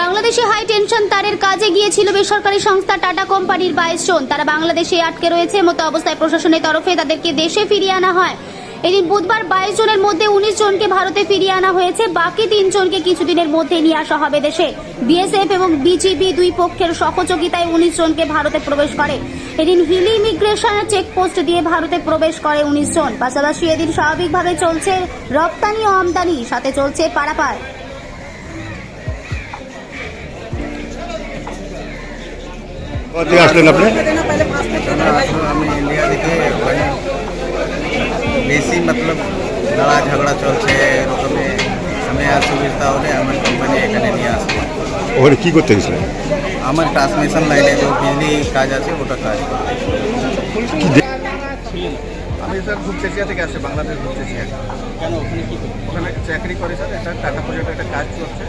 বাংলাদেশে high tension তারের কাজে গিয়েছিল বেসরকারি সংস্থা টাটা কোম্পানির 22 জন। তারা বাংলাদেশে আটকে রয়েছে। মতো অবস্থায় প্রশাসনের তরফে তাদেরকে দেশে ফিরিয়ে আনা হয়। এদিন বুধবার 22 জনের মধ্যে 19 জনকে ভারতে ফিরিয়ে আনা হয়েছে। বাকি 3 জনকে কিছুদিনের মধ্যে নিয়ে আসা হবে দেশে। বিএসএফ এবং বিজিবি দুই পক্ষের সহযোগিতায় 19 জনকে ভারতে প্রবেশ করে। এদিন হিলি ইমিগ্রেশন চেকপোস্ট দিয়ে ভারতে প্রবেশ করে 19 জন। পাশাপাশি এদিন স্বাভাবিকভাবে চলছে রপ্তানি ও আমদানি, সাথে চলছে পারাপার। আসলেন আপনি? আমি ইন্ডিয়া থেকে ওখানে বেশি লড়া ঝগড়া চলছে এরকমে আমি আর সুবিধা হলে আমার কোম্পানি এখানে নিয়ে আসবো। ওখানে কি করতে গেছিলেন? আমার ট্রান্সমিশন লাইনে যে বিজলি কাজ আছে ওটা কাজ করতে। আমি স্যার ধূপচেচিয়া থেকে আসছে, বাংলাদেশ ধূপচেচিয়া। কেন ওখানে কি ওখানে চাকরি করে স্যার, একটা টাটা প্রজেক্টে একটা কাজ চলছে।